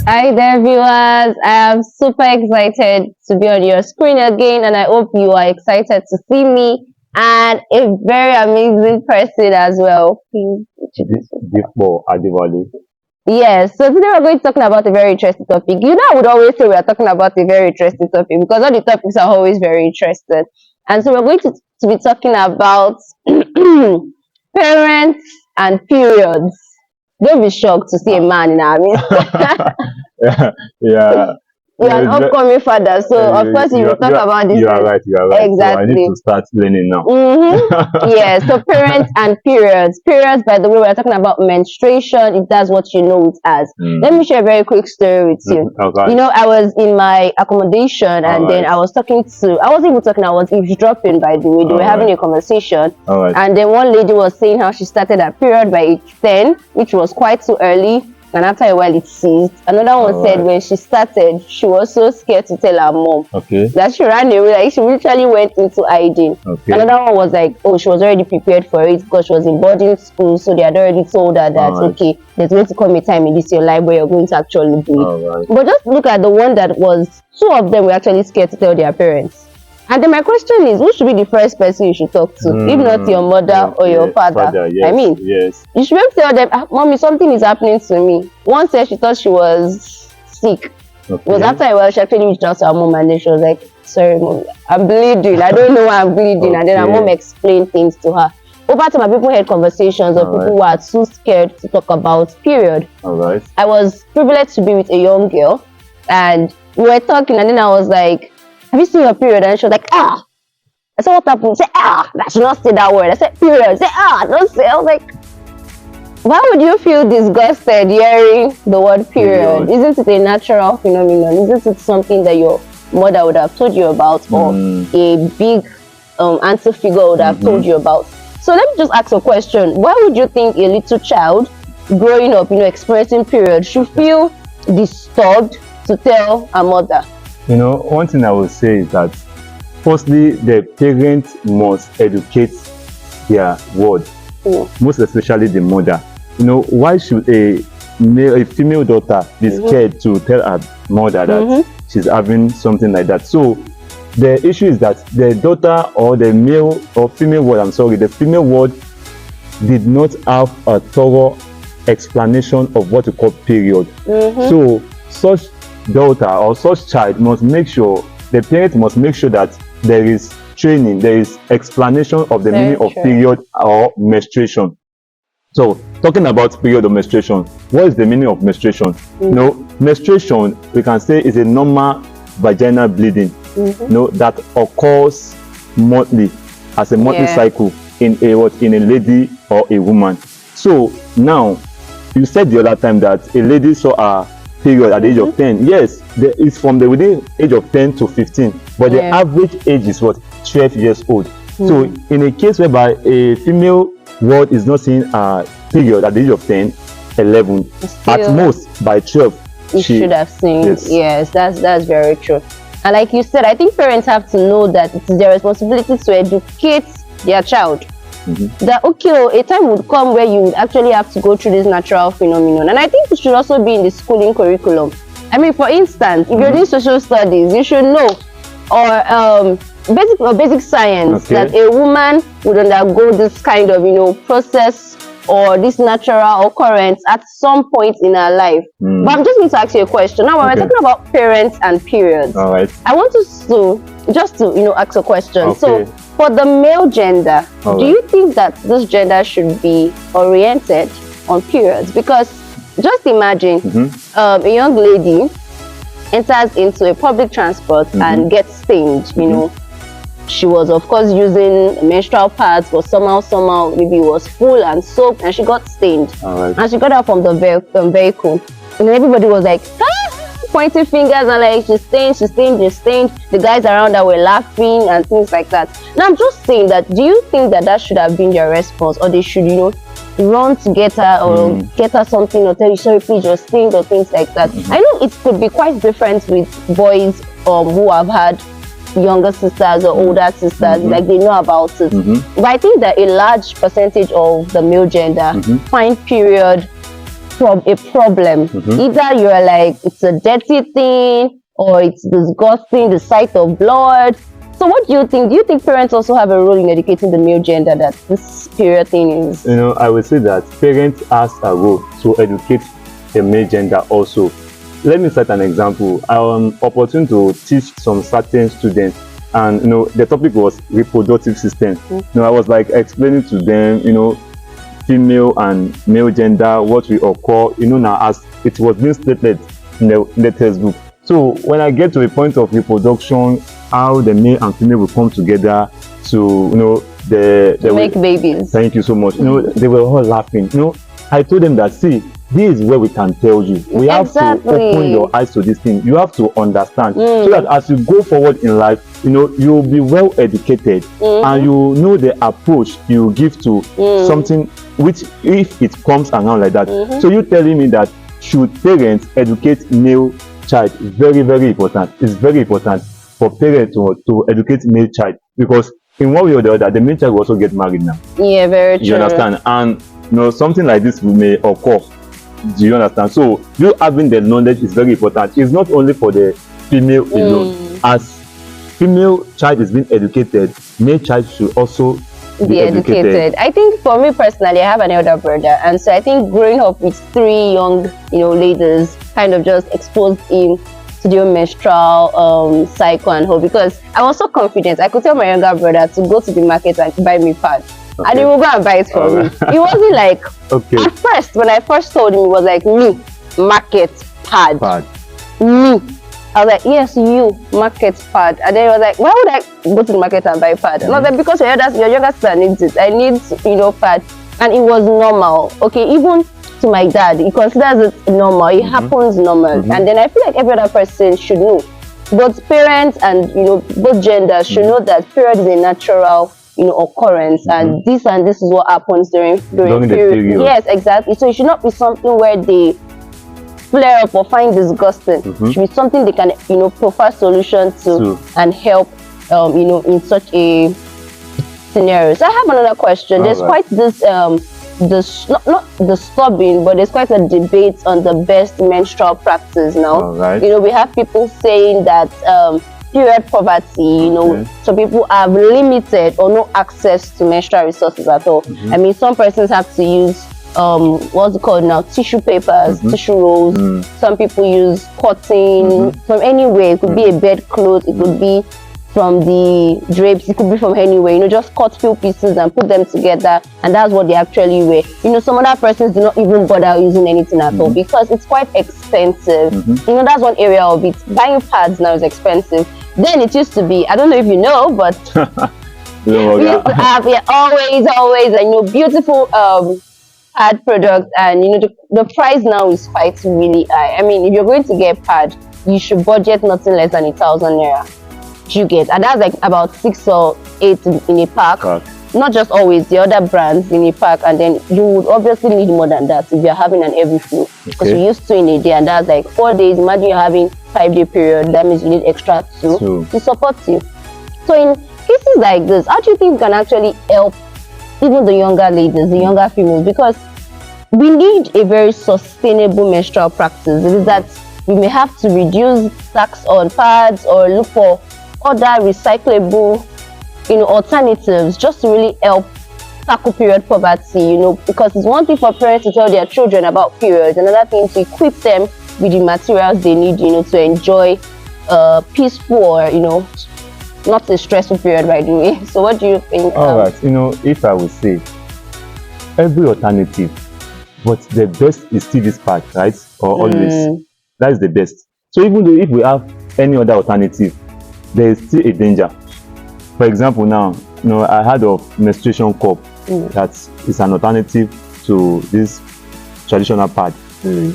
Hi there, viewers. I am super excited to be on your screen again, and I hope you are excited to see me and a very amazing person as well. Please introduce yourself. Before Adivali. Yes, so today we're going to talk about a very interesting topic. You know, I would always say we are talking about a very interesting topic because all the topics are always very interesting. And so we're going to be talking about parents and periods. Don't be shocked to see a man in our midst. Yeah. You're an upcoming father, so of course you will talk about this. You are right. Exactly. So I need to start learning now. Yeah, so parents and periods. Periods, by the way, we're talking about menstruation, if that's what you know it as. Let me share a very quick story with you. Okay. You know, I was in my accommodation and then I wasn't even talking, I was eavesdropping, by the way. They were having a conversation. And then one lady was saying how she started her period by age 10, which was quite too early. And after a while, it ceased. Another one said when she started, she was so scared to tell her mom that she ran away. Like she literally went into hiding. Another one was like, oh, she was already prepared for it because she was in boarding school, so they had already told her that okay, there's going to come a time in this your life where you're going to actually do it. But just look at the one that was, two of them were actually scared to tell their parents. And then my question is, who should be the first person you should talk to, if not your mother or your father? Yes, I mean, you should be able to tell them, mommy, something is happening to me. One said she thought she was sick. It was after a while she actually reached out to her mom and then she was like, sorry, mom, I'm bleeding. I don't know why I'm bleeding. And then her mom explained things to her. Over time, people had conversations of people who are too scared to talk about period. I was privileged to be with a young girl and we were talking and then I was like, have you seen your period? And she was like, I said, what happened? She said, I should not say that word. I said, period. She said, don't say. I was like, why would you feel disgusted hearing the word period? Isn't it a natural phenomenon? Isn't it something that your mother would have told you about or a big auntie figure would have told you about? So let me just ask a question. Why would you think a little child growing up, experiencing period should feel disturbed to tell her mother? One thing I would say is that firstly, the parent must educate their word, most especially the mother. Why should a female daughter be scared to tell her mother that she's having something like that? So the issue is that the daughter or the male or female word, the female word did not have a thorough explanation of what to call period. So such daughter or such child must make sure, the parent must make sure that there is training, there is explanation of the meaning of period or menstruation. So talking about period or menstruation, what is the meaning of menstruation? Menstruation, we can say, is a normal vaginal bleeding that occurs monthly as a monthly cycle in a lady or a woman. So now you said the other time that a lady saw a period at the age of 10. Yes, it's from the within age of 10 to 15, but the average age is what, 12 years old. So in a case whereby a female ward is not seeing a period at the age of 10, 11, at most by 12 she should have seen. Yes, that's very true. And like you said, I think parents have to know that it is their responsibility to educate their child. That a time would come where you would actually have to go through this natural phenomenon, and I think it should also be in the schooling curriculum. I mean, for instance, if you're doing social studies, you should know, or basic science, that a woman would undergo this kind of process or this natural occurrence at some point in her life. But I'm just going to ask you a question now. When we're talking about parents and periods, I want us to just ask a question. So for the male gender, do you think that this gender should be oriented on periods? Because just imagine a young lady enters into a public transport and gets stained. She was of course using menstrual pads, but somehow maybe it was full and soaked and she got stained. And she got out from the vehicle and everybody was like pointing fingers and like, she's stained. The guys around her were laughing and things like that. Now I'm just saying that, do you think that should have been their response, or they should run to get her or get her something or tell you, sorry please, you're stained, or things like that? I know it could be quite different with boys who have had younger sisters or older sisters, like they know about it. But I think that a large percentage of the male gender find period a problem. Either you're like, it's a dirty thing, or it's disgusting, the sight of blood. So what do you think? Do you think parents also have a role in educating the male gender that this period thing is? I would say that parents has a role to educate the male gender also. Let me set an example. I'm opportune to teach some certain students, and the topic was reproductive system. I was like explaining to them, female and male gender, what we occur, now as it was being stated in the textbook. So when I get to a point of reproduction, how the male and female will come together to, make babies. Thank you so much. They were all laughing. I told them that, see, this is where we can tell you. We have to open your eyes to this thing. You have to understand so that as you go forward in life, you'll be well educated and you know the approach you give to something which, if it comes around like that. So you telling me that should parents educate male child? Very, very important. It's very important for parents to educate male child, because in one way or the other, the male child will also get married now. Yeah, very true. You understand? And something like this may occur. Do you understand? So you having the knowledge is very important. It's not only for the female alone. As female child is being educated, male child should also be educated. I think for me personally, I have an elder brother, and so I think growing up with 3 young, ladies kind of just exposed him to the menstrual cycle and whole, because I was so confident. I could tell my younger brother to go to the market and buy me pads. Okay. And he will go and buy it for me. It wasn't like, at first, when I first told him, it was like, me, market, pad. Me. I was like, yes, you, market, pad. And then he was like, why would I go to the market and buy pad? And I was like, because your younger sister needs it. I need, pad. And it was normal. Okay, even to my dad, he considers it normal. It happens normal. And then I feel like every other person should know. Both parents and, both genders should know that period is a natural occurrence, and this is what happens during the period. Yes, exactly. So it should not be something where they flare up or find disgusting. It should be something they can provide solution to and help in such a scenario. So I have another question. There's quite this not disturbing, but there's quite a debate on the best menstrual practice now. We have people saying that period poverty, some people have limited or no access to menstrual resources at all. I mean, some persons have to use what's it called now, tissue papers, tissue rolls. Some people use cotton from anywhere. It could be a bed cloth, it could be from the drapes, it could be from anywhere. Just cut few pieces and put them together, and that's what they actually wear. Some other persons do not even bother using anything at all because it's quite expensive. That's one area of it. Buying pads now is expensive. Then it used to be, I don't know if you know, but we used to have always beautiful pad products, and the price now is quite really high. I mean, if you're going to get pad, you should budget nothing less than 1,000 naira. You get, and that's like about 6 or 8 in a pack. Not just always, the other brands in a pack, and then you would obviously need more than that if you're having an every flow, because you used to in a day, and that's like 4 days. Imagine you're having 5-day period, that means you need extra 2 to support you. So in cases like this, how do you think you can actually help even the younger ladies, the younger females? Because we need a very sustainable menstrual practice. It is that we may have to reduce tax on pads or look for other recyclable alternatives just to really help tackle period poverty, because it's one thing for parents to tell their children about periods, another thing to equip them with the materials they need, to enjoy peaceful or, not a stressful period, by the way. So what do you think? All right, if I would say every alternative, but the best is still this part, right? Or always, that's the best. So even though if we have any other alternative, there is still a danger. For example, now, I heard of menstruation cup that is an alternative to this traditional pad.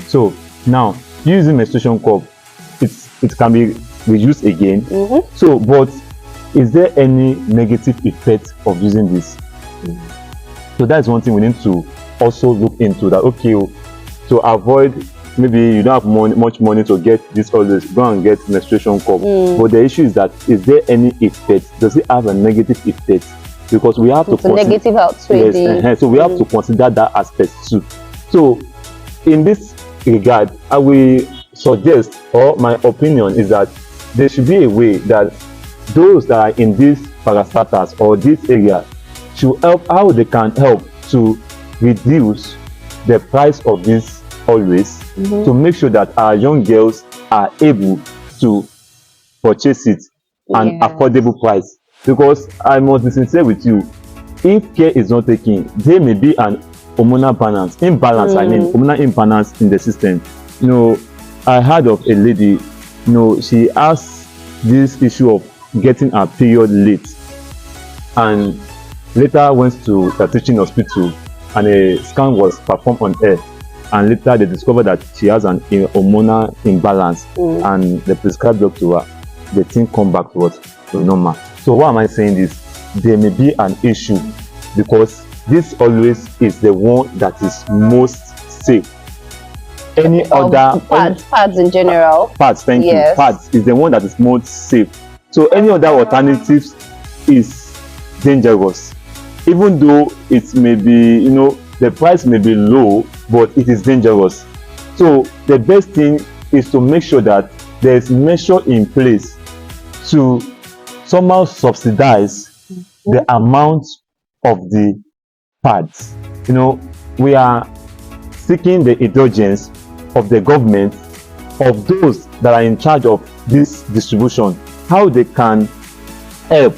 So now, using menstruation cup, it can be reused again. So, but is there any negative effect of using this? So that's one thing we need to also look into, that to avoid, maybe you don't have much money to get this, always go and get menstruation cup. But the issue is that, is there any effect? Does it have a negative effect? Because we have to negative outweigh. So we have to consider that aspect too. So in this regard, I will suggest, or my opinion is that there should be a way that those that are in these parastatals or this area should help, how they can help to reduce the price of this always, to make sure that our young girls are able to purchase it an affordable price. Because I must be sincere with you, if care is not taken, there may be an hormonal imbalance, I mean hormonal imbalance in the system. You know, I heard of a lady, you know, she has this issue of getting her period late, and later went to a teaching hospital, and a scan was performed on her, and later they discovered that she has an hormonal imbalance, and they prescribed drugs to her. The thing come back to what? To normal. So why am I saying this? There may be an issue, because this always is the one that is most safe. Any other pads in general, pads, thank you, pads is the one that is most safe. So any other alternatives is dangerous, even though it may be, you know, the price may be low, but it is dangerous. So the best thing is to make sure that there is measure in place to somehow subsidize the amount of the pads. You know, we are seeking the indulgence of the government, of those that are in charge of this distribution, how they can help.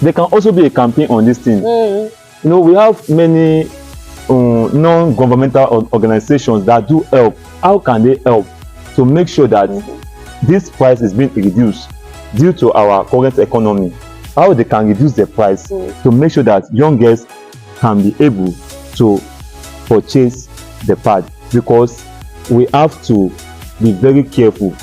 There can also be a campaign on this thing. You know, we have many non-governmental organizations that do help. How can they help to make sure that this price is being reduced due to our current economy? How they can reduce the price to make sure that young girls can be able to purchase the pad, because we have to be very careful.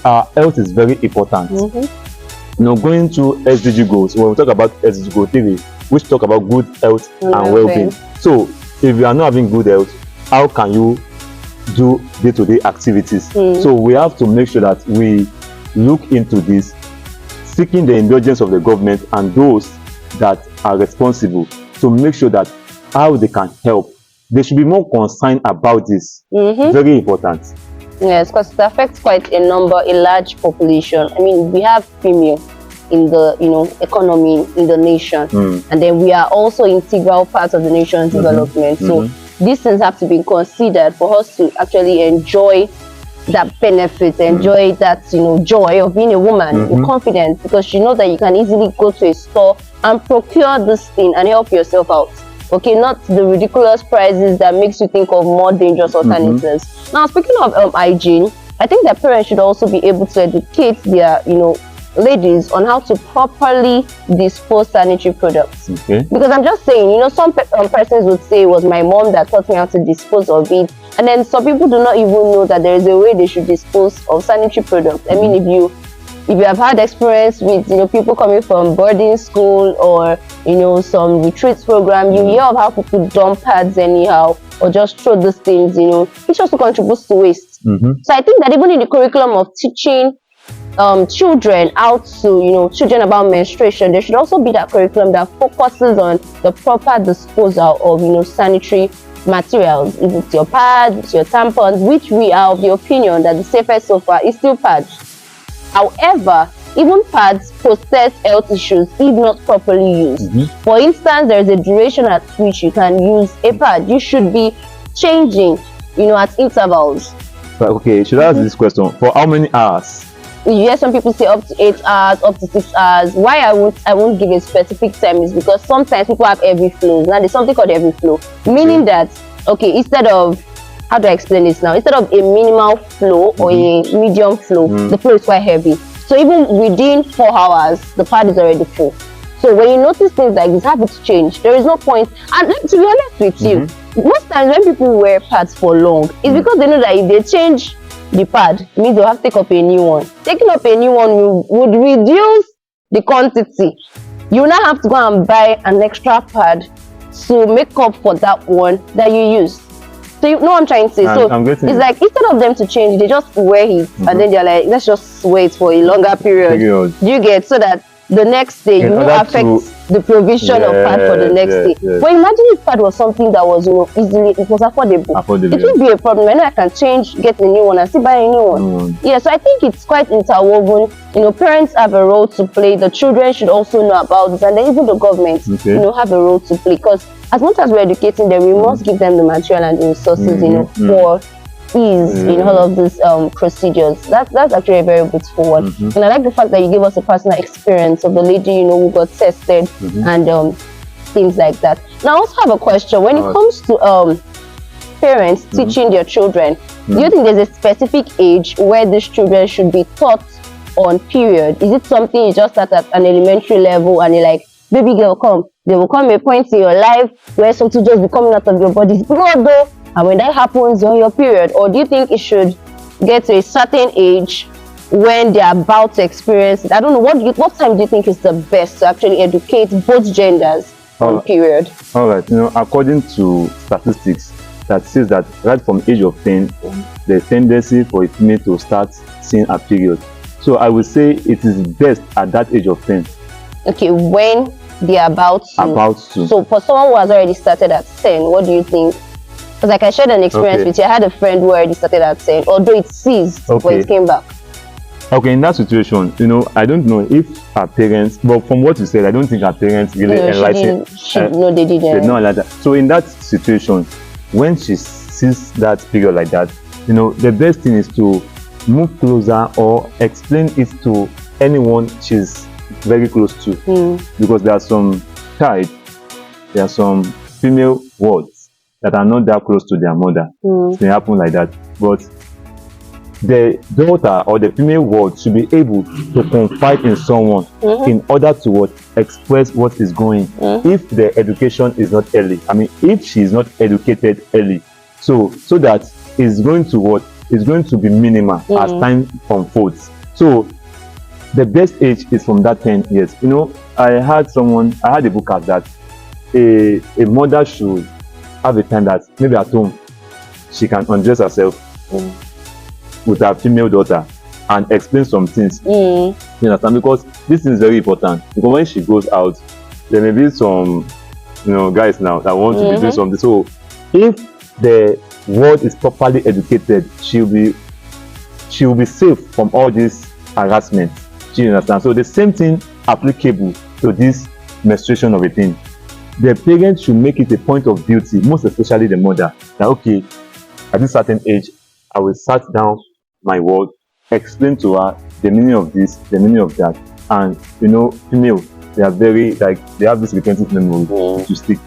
Our health is very important. You know, going to SDG goals, when we talk about SDG goal 3, which talk about good health and well-being. So if you are not having good health, how can you do day-to-day activities? So we have to make sure that we look into this, seeking the indulgence of the government and those that are responsible, to make sure that how they can help. They should be more concerned about this. Very important. Yes, because it affects quite a large population. I mean, we have female in the, you know, economy in the nation, and then we are also integral part of the nation's development. So these things have to be considered for us to actually enjoy that benefit, enjoy that, you know, joy of being a woman with confidence, because you know that you can easily go to a store and procure this thing and help yourself out. Okay, not the ridiculous prices that makes you think of more dangerous alternatives. Now, speaking of hygiene, I think that parents should also be able to educate their, you know, ladies on how to properly dispose sanitary products. Because I'm just saying, you know, some persons would say it was my mom that taught me how to dispose of it, and then some people do not even know that there is a way they should dispose of sanitary products. I mean, if you have had experience with, you know, people coming from boarding school or, you know, some retreats program, you hear of how people dump pads anyhow or just throw these things, you know, which also contributes to waste. So I think that even in the curriculum of teaching children how to, you know, children about menstruation, there should also be that curriculum that focuses on the proper disposal of, you know, sanitary materials. If it's your pads, it's your tampons, which we are of the opinion that the safest so far is still pads. However, even pads possess health issues if not properly used. For instance, there is a duration at which you can use a pad. You should be changing, you know, at intervals. Okay, should I ask this question? For how many hours? You hear some people say up to 8 hours, up to 6 hours. Why I won't give a specific time is because sometimes people have heavy flows. Now there's something called heavy flow, meaning that, okay, instead of, how do I explain this now? Instead of a minimal flow or a medium flow, the flow is quite heavy. So even within 4 hours, the pad is already full. So when you notice things like this, have it change. There is no point. And to be honest with you, most times when people wear pads for long, it's because they know that if they change the pad, it means they'll have to take up a new one. Taking up a new one would reduce the quantity. You will now have to go and buy an extra pad to make up for that one that you used. So you know what I'm trying to say? It's like instead of them to change, they just wear it and then they're like, let's just wait for a longer period. You get, so that the next day you won't affect the provision of pad for the next day. But imagine if pad was something that was, easily, it was affordable. It would be a problem. I know I can change, get a new one, and still buy a new one. Yeah, so I think it's quite interwoven. Parents have a role to play. The children should also know about this, and then even the government, have a role to play. Because as much as we're educating them, we must give them the material and the resources, for ease in all of these procedures. That's actually a very beautiful one. And I like the fact that you gave us a personal experience of the lady, who got tested and things like that. Now I also have a question. When it comes to parents teaching their children, do you think there's a specific age where these children should be taught on period? Is it something you just start at an elementary level and you're like, baby girl, come? There will come a point in your life where something just be coming out of your body's blood though, and when that happens on your period? Or do you think it should get to a certain age when they're about to experience it? I don't know, what time do you think is the best to actually educate both genders on period? All right, according to statistics that says that right from age of 10, there's tendency for a female to start seeing a period. So I would say it is best at that age of 10. Okay, when they're about to. So for someone who has already started at 10, what do you think? Because like I shared an experience with you, I had a friend who already started at 10, although it ceased when it came back. Okay, in that situation, I don't know if our parents, but from what you said, I don't think our parents really enlightened. No, they didn't. They not like that. So in that situation, when she sees that period like that, the best thing is to move closer or explain it to anyone she's very close to, because there are some female wards that are not that close to their mother. It may happen like that, but the daughter or the female ward should be able to confide in someone in order to express what is going. If the education is not early, if she is not educated early, so that is going to be minimal as time unfolds. So the best age is from that 10 years. I had a book out that a mother should have a time that maybe at home she can undress herself with her female daughter and explain some things. You understand? Because this is very important. Because when she goes out, there may be some guys now that want to be doing something. So if the world is properly educated, she will be safe from all this harassment. You understand? So the same thing applicable to this menstruation of a thing. The parents should make it a point of duty, most especially the mother, that okay, at this certain age, I will sit down my word, explain to her the meaning of this, the meaning of that. And female, they are very they have this retentive memory to stick.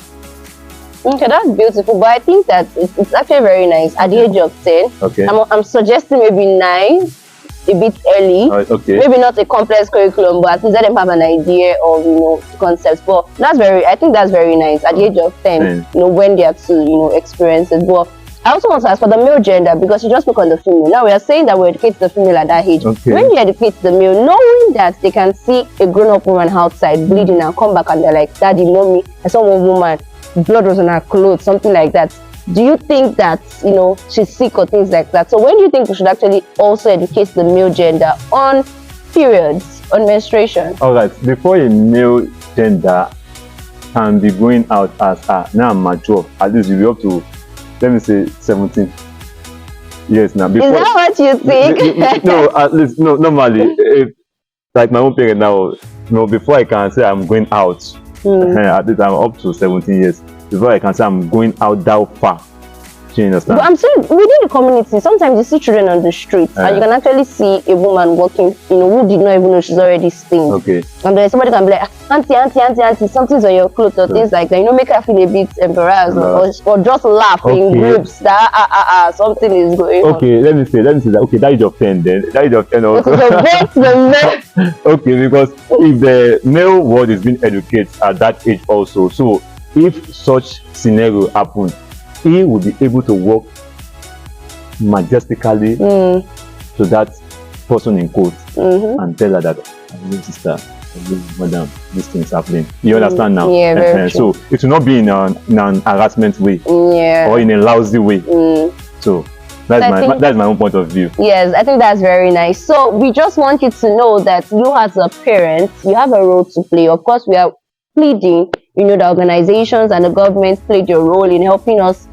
Okay, that's beautiful, but I think that it's actually very nice at the age of 10. Okay. I'm suggesting maybe 9, a bit early. Maybe not a complex curriculum, but at least let them have an idea of concepts. But I think that's very nice at the age of 10. When they are to experience it. But I also want to ask for the male gender, because you just spoke on the female. Now we are saying that we educate the female at that age. When you educate the male, knowing that they can see a grown-up woman outside bleeding and come back and they're like, "Daddy, mommy, I saw one woman, blood was on her clothes," something like that. Do you think that she's sick or things like that? So when do you think we should actually also educate the male gender on periods, on menstruation? All right, before a male gender can be going out as now mature, at least you'll be up to, let me say, 17 years now. Before, is that what you think? No, at least normally, like my own parent now, before I can say I'm going out, at least I'm up to 17 years. Before I can say I'm going out that far. Do you understand? But I'm saying within the community, sometimes you see children on the street and you can actually see a woman walking, who did not even know she's already stained. Okay. And then somebody can be like, auntie, something's on your clothes or things like that. Make her feel a bit embarrassed or just laugh in groups that something is going on. Okay, let me say that. Okay, that age of 10 then. That age of 10 also. Okay, because if the male world is being educated at that age also, so if such scenario happens, he will be able to walk majestically to that person in quote and tell her that, sister, madam, this thing is happening. You understand now? Yeah, very true. So it will not be in an harassment way or in a lousy way. So that's my own point of view. Yes, I think that's very nice. So we just want you to know that you as a parent, you have a role to play. Of course, we pleading, the organizations and the government played a role in helping us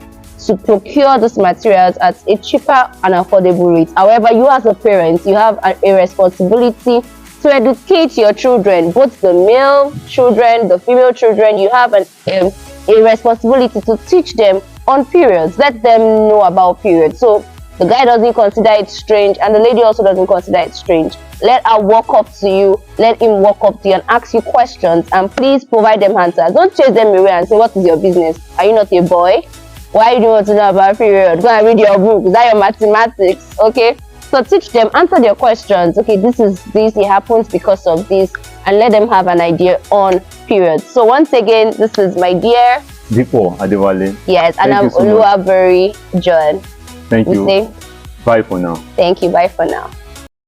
to procure these materials at a cheaper and affordable rate. However, you as a parent, you have a responsibility to educate your children, both the male children, the female children. You have a responsibility to teach them on periods. Let them know about periods. So the guy doesn't consider it strange, and the lady also doesn't consider it strange. Let her walk up to you, let him walk up to you and ask you questions, and please provide them answers. Don't chase them away and say, what is your business? Are you not a boy? Why do you want to know about period? Go and read your book. Is that your mathematics? Okay, so teach them, answer their questions. Okay, this is this, it happens because of this, and let them have an idea on periods. So once again, this is my dear Dipo Adewale. Yes, and I'm Oluwaburi John. Thank you. Say, bye for now. Thank you. Bye for now.